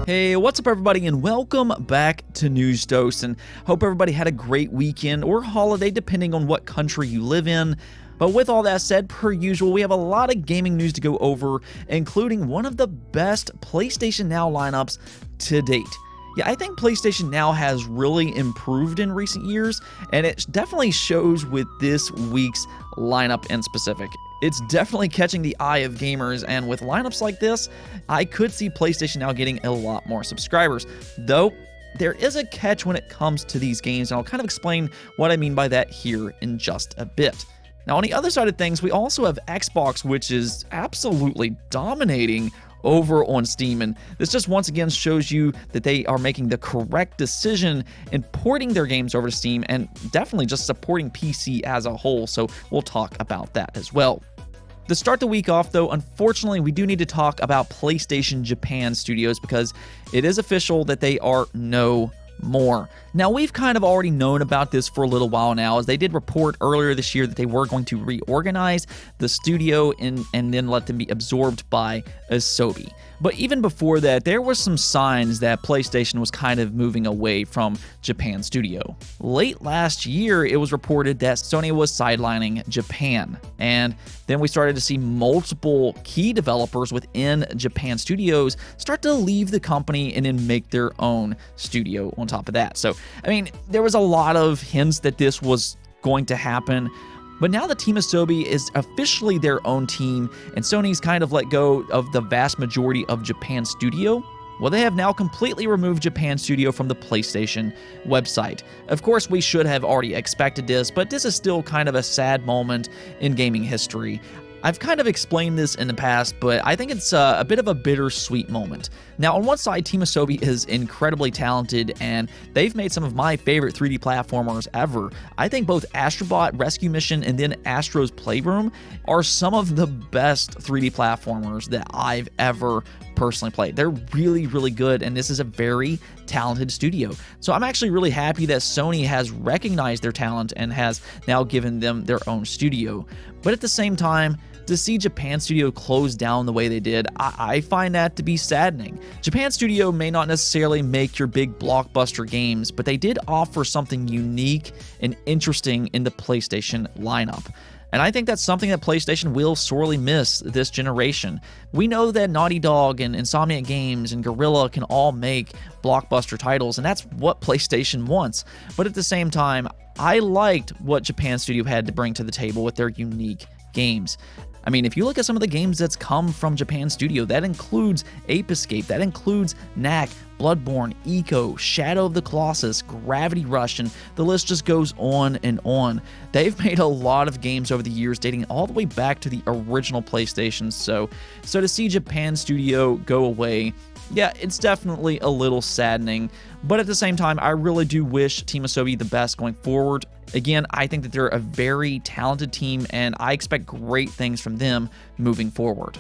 Hey, what's up everybody, and welcome back to News Dose, and hope everybody had a great weekend or holiday depending on what country you live in. But with all that said, per usual, we have a lot of gaming news to go over, including one of the best PlayStation Now lineups to date. Yeah, I think PlayStation Now has really improved in recent years, and it definitely shows with this week's lineup in specific. It's definitely catching the eye of gamers, and with lineups like this, I could see PlayStation Now getting a lot more subscribers. Though, there is a catch when it comes to these games, and I'll kind of explain what I mean by that here in just a bit. Now, on the other side of things, we also have Xbox, which is absolutely dominating over on Steam, and this just once again shows you that they are making the correct decision in porting their games over to Steam and definitely just supporting PC as a whole, so we'll talk about that as well. To start the week off, though, unfortunately, we do need to talk about PlayStation Japan Studios because it is official that they are no more. Now, we've kind of already known about this for a little while now, as they did report earlier this year that they were going to reorganize the studio and then let them be absorbed by Asobi. But even before that, there were some signs that PlayStation was kind of moving away from Japan Studio. Late last year, it was reported that Sony was sidelining Japan, and then we started to see multiple key developers within Japan Studios start to leave the company and then make their own studio on top of that. So, I mean, there was a lot of hints that this was going to happen. But now that Team Asobi is officially their own team, and Sony's kind of let go of the vast majority of Japan Studio, well, they have now completely removed Japan Studio from the PlayStation website. Of course, we should have already expected this, but this is still kind of a sad moment in gaming history. I've kind of explained this in the past, but I think it's a bit of a bittersweet moment. Now, on one side, Team Asobi is incredibly talented, and they've made some of my favorite 3D platformers ever. I think both Astrobot Rescue Mission and then Astro's Playroom are some of the best 3D platformers that I've ever personally played. They're really, really good, and this is a very talented studio. So I'm actually really happy that Sony has recognized their talent and has now given them their own studio. But at the same time, to see Japan Studio close down the way they did, I find that to be saddening. Japan Studio may not necessarily make your big blockbuster games, but they did offer something unique and interesting in the PlayStation lineup. And I think that's something that PlayStation will sorely miss this generation. We know that Naughty Dog and Insomniac Games and Guerrilla can all make blockbuster titles, and that's what PlayStation wants. But at the same time, I liked what Japan Studio had to bring to the table with their unique games. I mean, if you look at some of the games that's come from Japan Studio, that includes Ape Escape, that includes Knack, Bloodborne, Eco, Shadow of the Colossus, Gravity Rush, and the list just goes on and on. They've made a lot of games over the years dating all the way back to the original PlayStation, so to see Japan Studio go away, yeah, it's definitely a little saddening, but at the same time, I really do wish Team Asobi the best going forward. Again, I think that they're a very talented team, and I expect great things from them moving forward.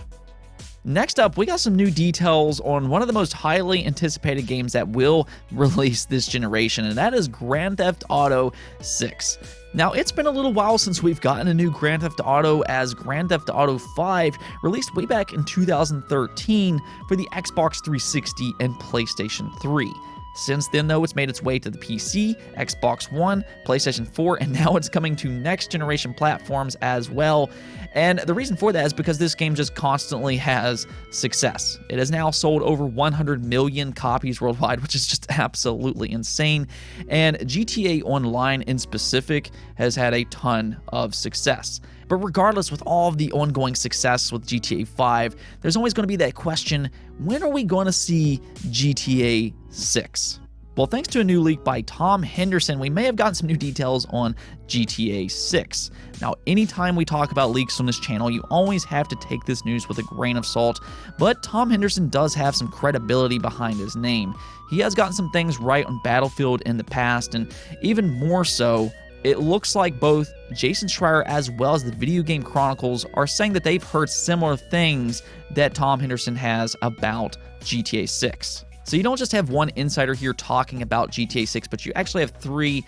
Next up, we got some new details on one of the most highly anticipated games that will release this generation, and that is Grand Theft Auto 6. Now, it's been a little while since we've gotten a new Grand Theft Auto, as Grand Theft Auto 5 released way back in 2013 for the Xbox 360 and PlayStation 3. Since then, though, it's made its way to the PC, Xbox One, PlayStation 4, and now it's coming to next-generation platforms as well. And the reason for that is because this game just constantly has success. It has now sold over 100 million copies worldwide, which is just absolutely insane. And GTA Online in specific has had a ton of success. But regardless, with all of the ongoing success with GTA 5, there's always going to be that question, when are we going to see GTA 6? Well, thanks to a new leak by Tom Henderson, we may have gotten some new details on GTA 6. Now, anytime we talk about leaks on this channel, you always have to take this news with a grain of salt, but Tom Henderson does have some credibility behind his name. He has gotten some things right on Battlefield in the past, and even more so, it looks like both Jason Schreier as well as the Video Game Chronicles are saying that they've heard similar things that Tom Henderson has about GTA 6. So you don't just have one insider here talking about GTA 6, but you actually have three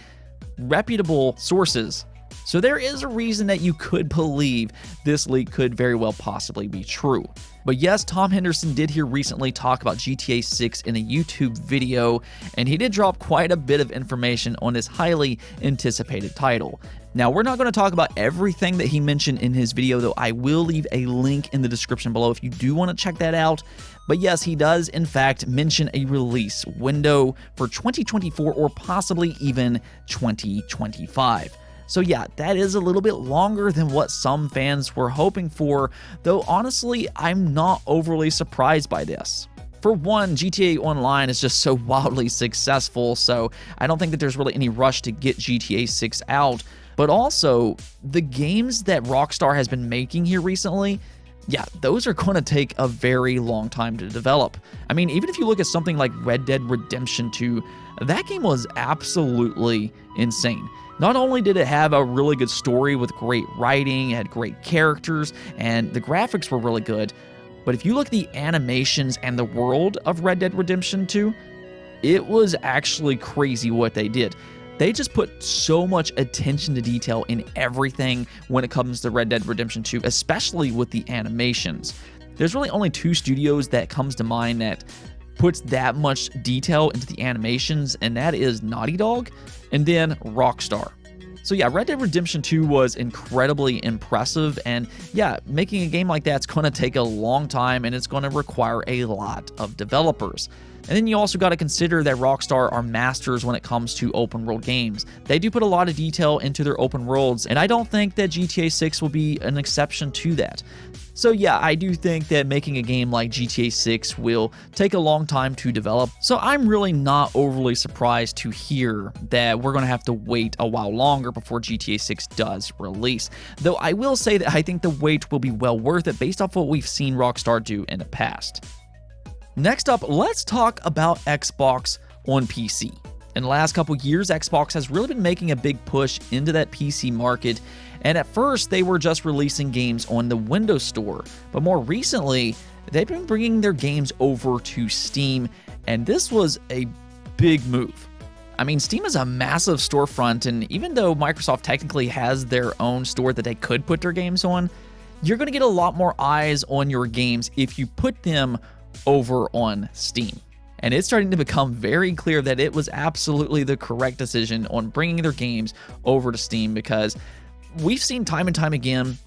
reputable sources So there is a reason that you could believe this leak could very well possibly be true. But yes, Tom Henderson did here recently talk about GTA 6 in a YouTube video, and he did drop quite a bit of information on this highly anticipated title. Now, we're not going to talk about everything that he mentioned in his video, though I will leave a link in the description below if you do want to check that out. But yes, he does in fact mention a release window for 2024 or possibly even 2025. So yeah, that is a little bit longer than what some fans were hoping for, though honestly, I'm not overly surprised by this. For one, GTA Online is just so wildly successful, so I don't think that there's really any rush to get GTA 6 out. But also, the games that Rockstar has been making here recently, yeah, those are going to take a very long time to develop. I mean, even if you look at something like Red Dead Redemption 2, that game was absolutely insane. Not only did it have a really good story with great writing, it had great characters, and the graphics were really good, but if you look at the animations and the world of Red Dead Redemption 2, it was actually crazy what they did. They just put so much attention to detail in everything when it comes to Red Dead Redemption 2, especially with the animations. There's really only two studios that comes to mind that puts that much detail into the animations, and that is Naughty Dog and then Rockstar. So yeah, Red Dead Redemption 2 was incredibly impressive, and yeah, making a game like that's going to take a long time and it's going to require a lot of developers. And then you also got to consider that Rockstar are masters when it comes to open world games. They do put a lot of detail into their open worlds, and I don't think that GTA 6 will be an exception to that. So yeah, I do think that making a game like GTA 6 will take a long time to develop, so I'm really not overly surprised to hear that we're going to have to wait a while longer before GTA 6 does release. Though I will say that I think the wait will be well worth it based off what we've seen Rockstar do in the past. Next up, let's talk about Xbox on PC. In the last couple years, Xbox has really been making a big push into that PC market, and at first they were just releasing games on the Windows Store, but more recently, they've been bringing their games over to Steam, and this was a big move. I mean, Steam is a massive storefront, and even though Microsoft technically has their own store that they could put their games on, you're going to get a lot more eyes on your games if you put them over on Steam. And it's starting to become very clear that it was absolutely the correct decision on bringing their games over to Steam, because we've seen time and time again,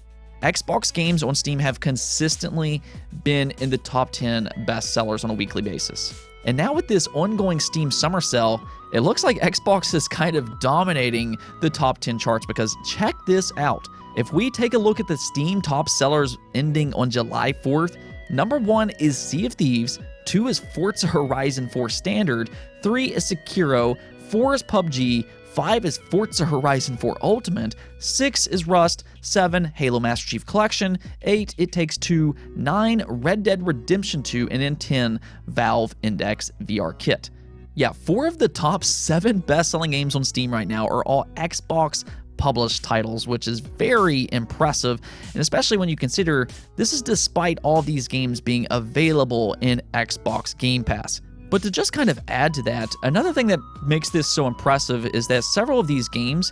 Xbox games on Steam have consistently been in the top 10 best sellers on a weekly basis. And now with this ongoing Steam summer sale, it looks like Xbox is kind of dominating the top 10 charts, because check this out. If we take a look at the Steam top sellers ending on July 4th, number 1 is Sea of Thieves, 2 is Forza Horizon 4 Standard, 3 is Sekiro, 4 is PUBG, 5 is Forza Horizon 4 Ultimate, 6 is Rust, 7 Halo Master Chief Collection, 8 It Takes Two, 9 Red Dead Redemption 2, and then 10 Valve Index VR Kit. Yeah, 4 of the top 7 best-selling games on Steam right now are all Xbox published titles, which is very impressive, and especially when you consider this is despite all these games being available in Xbox Game Pass. But to just kind of add to that, another thing that makes this so impressive is that several of these games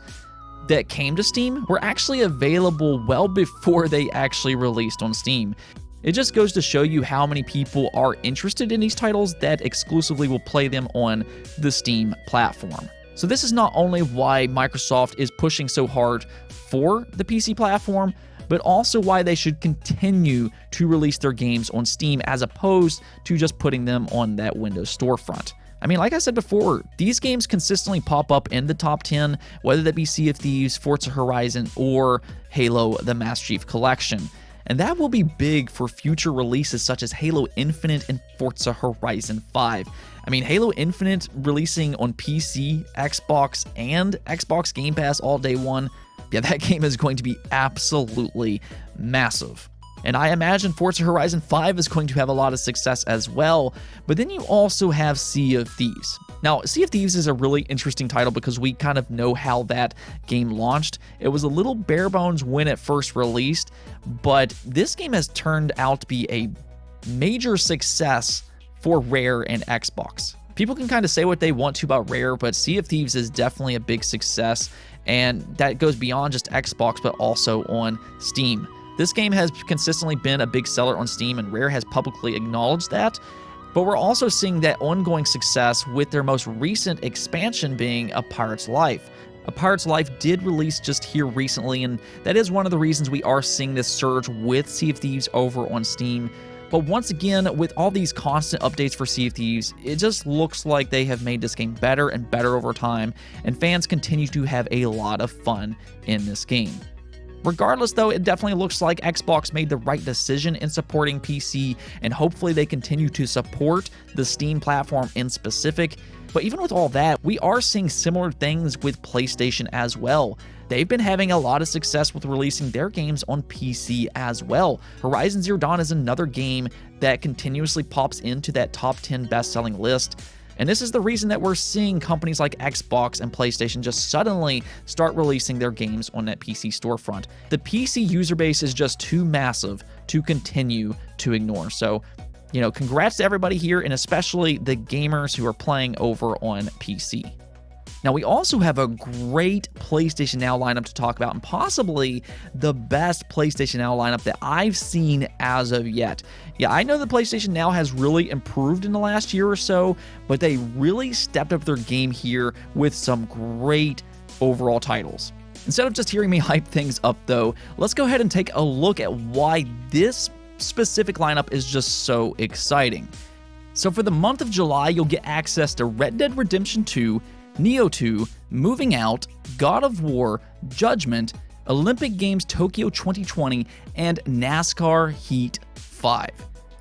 that came to Steam were actually available well before they actually released on Steam. It just goes to show you how many people are interested in these titles that exclusively will play them on the Steam platform. So this is not only why Microsoft is pushing so hard for the PC platform, but also why they should continue to release their games on Steam as opposed to just putting them on that Windows storefront. I mean, like I said before, these games consistently pop up in the top 10, whether that be Sea of Thieves, Forza Horizon, or Halo the Master Chief Collection. And that will be big for future releases such as Halo Infinite and Forza Horizon 5. I mean, Halo Infinite releasing on PC, Xbox, and Xbox Game Pass all day one, yeah, that game is going to be absolutely massive. And I imagine Forza Horizon 5 is going to have a lot of success as well, but then you also have Sea of Thieves. Now, Sea of Thieves is a really interesting title because we kind of know how that game launched. It was a little bare bones when it first released, but this game has turned out to be a major success for Rare and Xbox. People can kind of say what they want to about Rare, but Sea of Thieves is definitely a big success, and that goes beyond just Xbox, but also on Steam. This game has consistently been a big seller on Steam, and Rare has publicly acknowledged that. But we're also seeing that ongoing success with their most recent expansion being A Pirate's Life. A Pirate's Life did release just here recently, and that is one of the reasons we are seeing this surge with Sea of Thieves over on Steam. But once again, with all these constant updates for Sea of Thieves, it just looks like they have made this game better and better over time, and fans continue to have a lot of fun in this game. Regardless, though, it definitely looks like Xbox made the right decision in supporting PC, and hopefully they continue to support the Steam platform in specific. But even with all that, we are seeing similar things with PlayStation as well. They've been having a lot of success with releasing their games on PC as well. Horizon Zero Dawn is another game that continuously pops into that top 10 best-selling list. And this is the reason that we're seeing companies like Xbox and PlayStation just suddenly start releasing their games on that PC storefront. The PC user base is just too massive to continue to ignore. So, congrats to everybody here, and especially the gamers who are playing over on PC. Now, we also have a great PlayStation Now lineup to talk about, and possibly the best PlayStation Now lineup that I've seen as of yet. Yeah, I know the PlayStation Now has really improved in the last year or so, but they really stepped up their game here with some great overall titles. Instead of just hearing me hype things up, though, let's go ahead and take a look at why this specific lineup is just so exciting. So for the month of July, you'll get access to Red Dead Redemption 2, Nioh 2, Moving Out, God of War, Judgment, Olympic Games Tokyo 2020, and NASCAR Heat 5.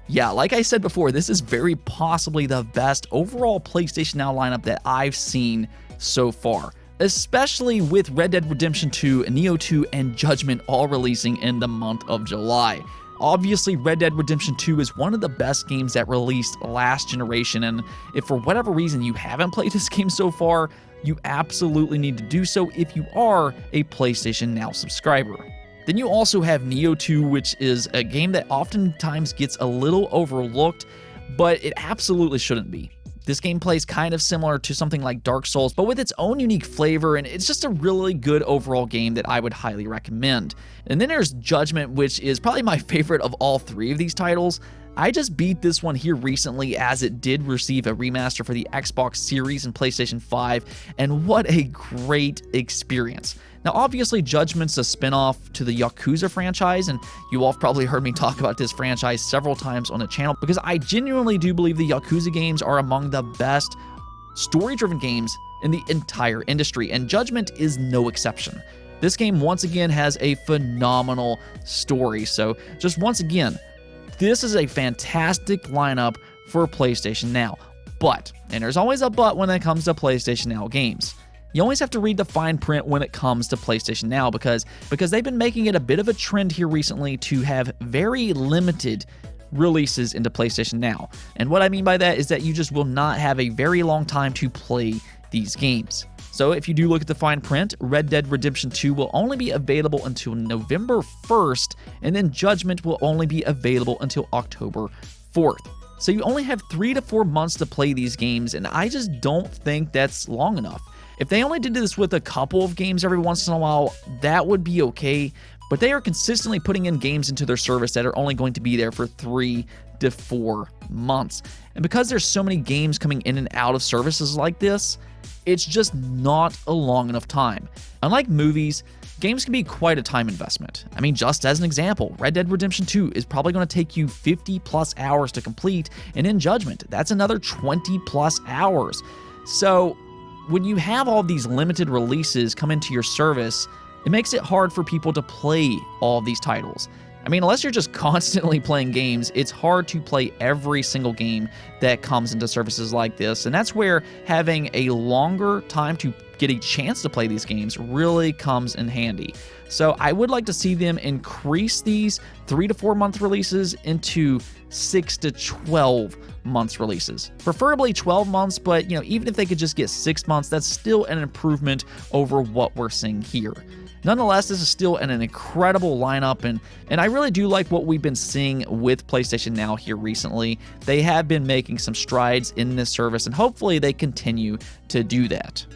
Yeah, like I said before, this is very possibly the best overall PlayStation Now lineup that I've seen so far, especially with Red Dead Redemption 2, Nioh 2, and Judgment all releasing in the month of July. Obviously, Red Dead Redemption 2 is one of the best games that released last generation, and if for whatever reason you haven't played this game so far, you absolutely need to do so if you are a PlayStation Now subscriber. Then you also have Nioh 2, which is a game that oftentimes gets a little overlooked, but it absolutely shouldn't be. This game plays kind of similar to something like Dark Souls, but with its own unique flavor, and it's just a really good overall game that I would highly recommend. And then there's Judgment, which is probably my favorite of all three of these titles. I just beat this one here recently as it did receive a remaster for the Xbox Series and PlayStation 5, and what a great experience. Now, obviously, Judgment's a spin-off to the Yakuza franchise, and you all have probably heard me talk about this franchise several times on the channel, because I genuinely do believe the Yakuza games are among the best story-driven games in the entire industry, and Judgment is no exception. This game, once again, has a phenomenal story, so just once again, this is a fantastic lineup for PlayStation Now. But, and there's always a but when it comes to PlayStation Now games, you always have to read the fine print when it comes to PlayStation Now, because they've been making it a bit of a trend here recently to have very limited releases into PlayStation Now. And what I mean by that is that you just will not have a very long time to play these games. So if you do look at the fine print, Red Dead Redemption 2 will only be available until November 1st, and then Judgment will only be available until October 4th. So you only have 3 to 4 months to play these games, and I just don't think that's long enough. If they only did this with a couple of games every once in a while, that would be okay, but they are consistently putting in games into their service that are only going to be there for 3 to 4 months. And because there's so many games coming in and out of services like this, it's just not a long enough time. Unlike movies, games can be quite a time investment. I mean, just as an example, Red Dead Redemption 2 is probably going to take you 50 plus hours to complete, and in Judgment, that's another 20 plus hours. So when you have all these limited releases come into your service, it makes it hard for people to play all of these titles. I mean, unless you're just constantly playing games, it's hard to play every single game that comes into services like this, and that's where having a longer time to get a chance to play these games really comes in handy. So I would like to see them increase these 3 to 4 month releases into 6 to 12 months releases. Preferably 12 months, but even if they could just get 6 months, that's still an improvement over what we're seeing here. Nonetheless, this is still an incredible lineup, and I really do like what we've been seeing with PlayStation Now here recently. They have been making some strides in this service, and hopefully they continue to do that.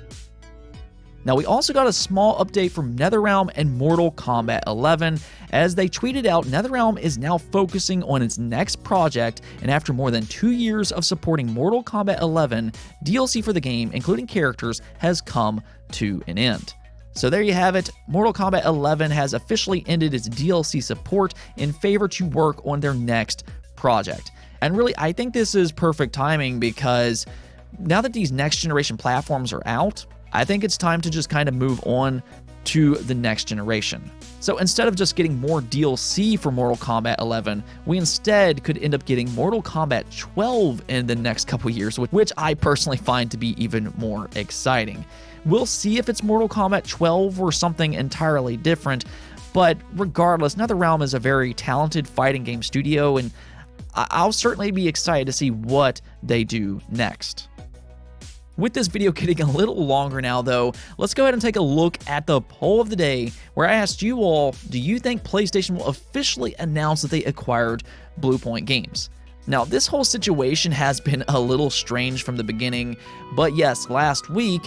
Now, we also got a small update from NetherRealm and Mortal Kombat 11. As they tweeted out, NetherRealm is now focusing on its next project, and after more than 2 years of supporting Mortal Kombat 11, DLC for the game, including characters, has come to an end. So there you have it. Mortal Kombat 11 has officially ended its DLC support in favor to work on their next project. And really, I think this is perfect timing because now that these next generation platforms are out, I think it's time to just kind of move on to the next generation. So instead of just getting more DLC for Mortal Kombat 11, we instead could end up getting Mortal Kombat 12 in the next couple years, which I personally find to be even more exciting. We'll see if it's Mortal Kombat 12 or something entirely different, but regardless, NetherRealm is a very talented fighting game studio, and I'll certainly be excited to see what they do next. With this video getting a little longer now though, let's go ahead and take a look at the poll of the day where I asked you all, do you think PlayStation will officially announce that they acquired Bluepoint Games? Now, this whole situation has been a little strange from the beginning, but yes, last week,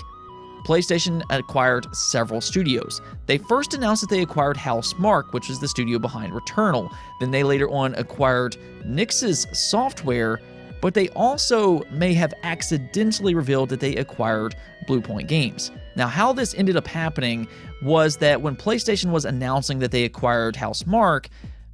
PlayStation acquired several studios. They first announced that they acquired Housemarque, which is the studio behind Returnal. Then they later on acquired Nixxes Software, but they also may have accidentally revealed that they acquired Bluepoint Games. Now, how this ended up happening was that when PlayStation was announcing that they acquired Housemarque,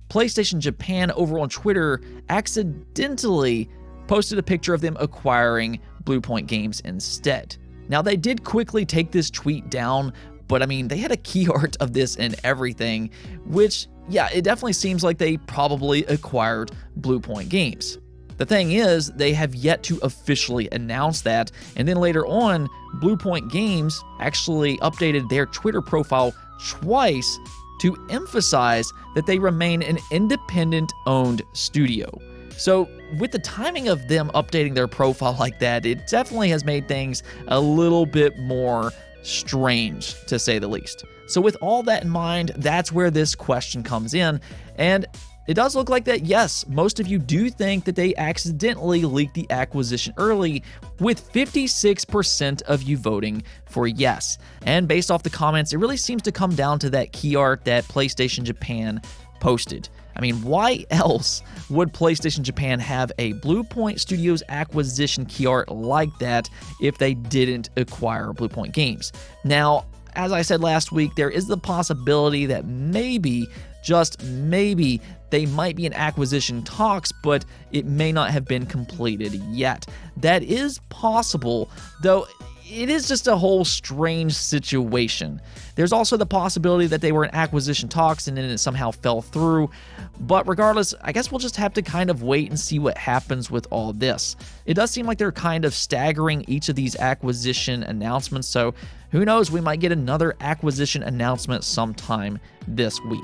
PlayStation Japan over on Twitter accidentally posted a picture of them acquiring Bluepoint Games instead. Now, they did quickly take this tweet down, but I mean, they had a key art of this and everything, which, yeah, it definitely seems like they probably acquired Bluepoint Games. The thing is, they have yet to officially announce that, and then later on, Bluepoint Games actually updated their Twitter profile twice to emphasize that they remain an independent-owned studio. So with the timing of them updating their profile like that, it definitely has made things a little bit more strange, to say the least. So with all that in mind, that's where this question comes in, and it does look like that, yes, most of you do think that they accidentally leaked the acquisition early, with 56% of you voting for yes. And based off the comments, it really seems to come down to that key art that PlayStation Japan posted. I mean, why else would PlayStation Japan have a Bluepoint Studios acquisition key art like that if they didn't acquire Bluepoint Games? Now, as I said last week, there is the possibility that maybe, just maybe, they might be in acquisition talks, but it may not have been completed yet. That is possible, though it is just a whole strange situation. There's also the possibility that they were in acquisition talks and then it somehow fell through. But regardless, I guess we'll just have to kind of wait and see what happens with all this. It does seem like they're kind of staggering each of these acquisition announcements, so who knows, we might get another acquisition announcement sometime this week.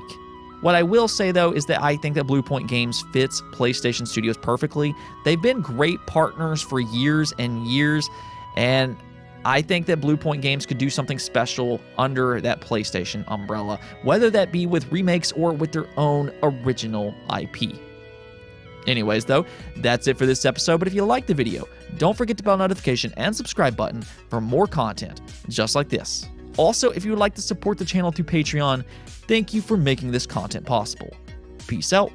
What I will say, though, is that I think that Bluepoint Games fits PlayStation Studios perfectly. They've been great partners for years and years, and I think that Bluepoint Games could do something special under that PlayStation umbrella, whether that be with remakes or with their own original IP. Anyways, though, that's it for this episode, but if you liked the video, don't forget to bell notification and subscribe button for more content just like this. Also, if you would like to support the channel through Patreon, thank you for making this content possible. Peace out.